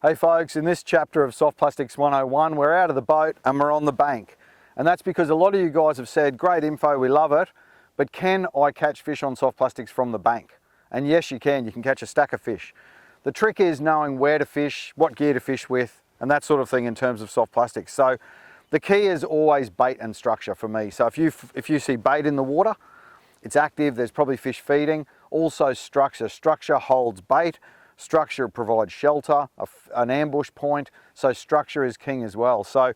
Hey folks, in this chapter of Soft Plastics 101, we're out of the boat and we're on the bank. And that's because a lot of you guys have said, great info, we love it, but can I catch fish on soft plastics from the bank? And yes, you can catch a stack of fish. The trick is knowing where to fish, what gear to fish with, and that sort of thing in terms of soft plastics. So the key is always bait and structure for me. So if you see bait in the water, it's active, there's probably fish feeding. Also structure. Structure holds bait. Structure provides shelter, an ambush point, so structure is king as well. So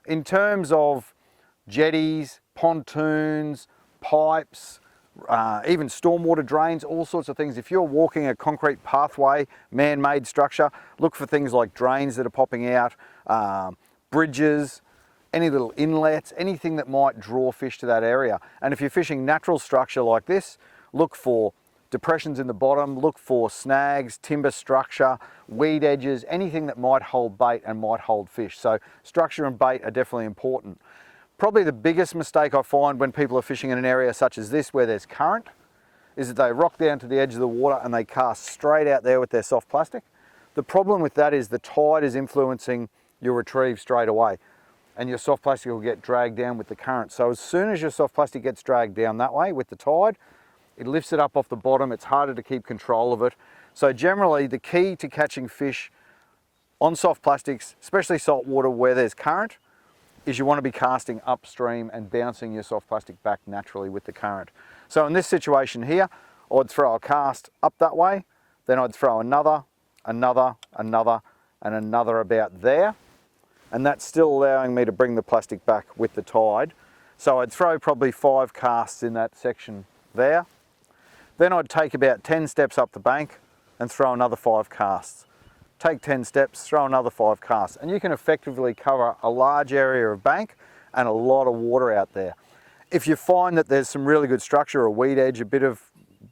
in terms of jetties, pontoons, pipes, even stormwater drains, all sorts of things. If you're walking a concrete pathway, man-made structure, look for things like drains that are popping out, bridges, any little inlets, anything that might draw fish to that area. And if you're fishing natural structure like this, look for depressions in the bottom, look for snags, timber structure, weed edges, anything that might hold bait and might hold fish. So structure and bait are definitely important. Probably the biggest mistake I find when people are fishing in an area such as this where there's current is that they rock down to the edge of the water and they cast straight out there with their soft plastic. The problem with that is the tide is influencing your retrieve straight away and your soft plastic will get dragged down with the current. So as soon as your soft plastic gets dragged down that way with the tide, it lifts it up off the bottom, it's harder to keep control of it. So generally the key to catching fish on soft plastics, especially salt water where there's current, is you want to be casting upstream and bouncing your soft plastic back naturally with the current. So in this situation here, I'd throw a cast up that way, then I'd throw another, and another about there. And that's still allowing me to bring the plastic back with the tide. So I'd throw probably 5 casts in that section there. Then I'd take about 10 steps up the bank and throw another 5 casts. Take 10 steps, throw another 5 casts. And you can effectively cover a large area of bank and a lot of water out there. If you find that there's some really good structure, a weed edge, a bit of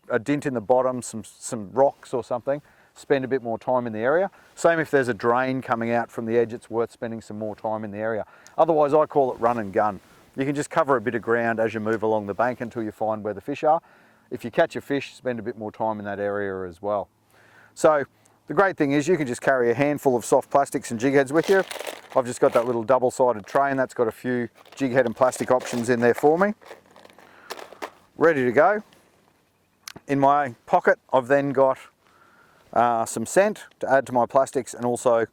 a dint in the bottom, some rocks or something, spend a bit more time in the area. Same if there's a drain coming out from the edge, it's worth spending some more time in the area. Otherwise, I call it run and gun. You can just cover a bit of ground as you move along the bank until you find where the fish are. If you catch a fish, spend a bit more time in that area as well. So the great thing is you can just carry a handful of soft plastics and jig heads with you. I've just got that little double-sided tray and that's got a few jig head and plastic options in there for me. Ready to go. In my pocket, I've then got some scent to add to my plastics and also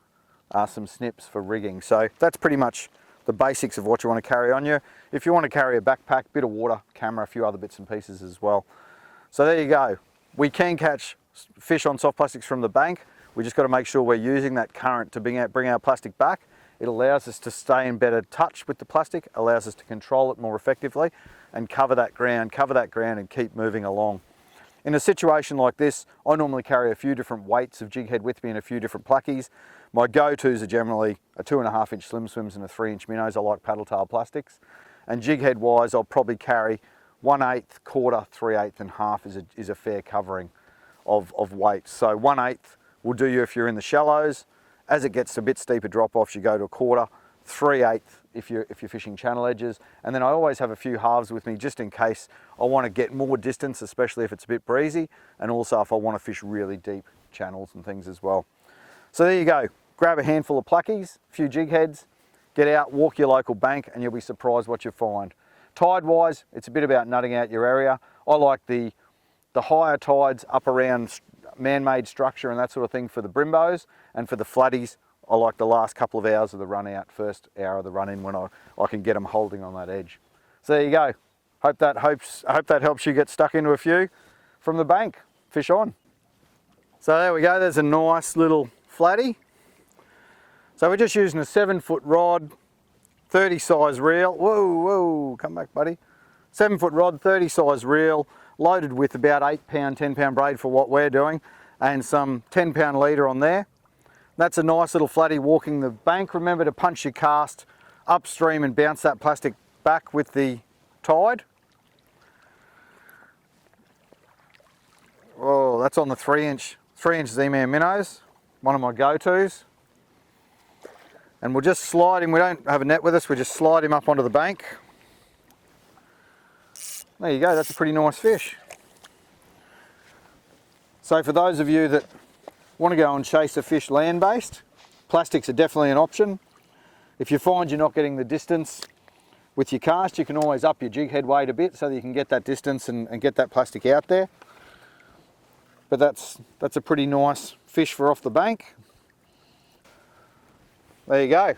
some snips for rigging. So that's pretty much the basics of what you want to carry on you. If you want to carry a backpack, bit of water, camera, a few other bits and pieces as well. So there you go. We can catch fish on soft plastics from the bank. We just got to make sure we're using that current to bring our plastic back. It allows us to stay in better touch with the plastic, allows us to control it more effectively and cover that ground and keep moving along. In a situation like this, I normally carry a few different weights of jig head with me and a few different plackies. My go-tos are generally a 2.5 inch slim swims and a 3 inch minnows. I like paddle tail plastics. And jig head wise, I'll probably carry 1/8, quarter, 3/8 and half is a fair covering of weight. So 1/8 will do you if you're in the shallows. As it gets a bit steeper drop-offs, you go to a quarter, 3/8 if you're fishing channel edges. And then I always have a few halves with me just in case I want to get more distance, especially if it's a bit breezy, and also if I want to fish really deep channels and things as well. So there you go. Grab a handful of plackies, a few jig heads, get out, walk your local bank, and you'll be surprised what you find. Tide-wise, it's a bit about nutting out your area. I like the higher tides up around man-made structure and that sort of thing for the brimbos, and for the flatties, I like the last couple of hours of the run out, first hour of the run in when I can get them holding on that edge. So there you go. I hope that helps you get stuck into a few from the bank. Fish on. So there we go, there's a nice little flatty. So we're just using a 7-foot rod, 30 size reel. Whoa, come back buddy. 7-foot rod, 30 size reel, loaded with about 8 pound, 10 pound braid for what we're doing, and some 10 pound leader on there. That's a nice little flatty walking the bank. Remember to punch your cast upstream and bounce that plastic back with the tide. Oh, that's on the 3 inch Z-Man minnows, one of my go-tos. And we'll just slide him, we don't have a net with us, we just slide him up onto the bank. There you go, that's a pretty nice fish. So for those of you that want to go and chase a fish land-based, plastics are definitely an option. If you find you're not getting the distance with your cast, you can always up your jig head weight a bit so that you can get that distance and get that plastic out there. But that's a pretty nice fish for off the bank. There you go.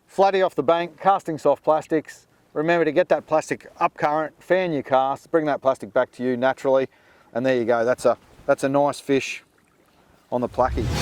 Flatty off the bank, casting soft plastics. Remember to get that plastic up current, fan your cast, bring that plastic back to you naturally, and there you go. That's a nice fish on the placky.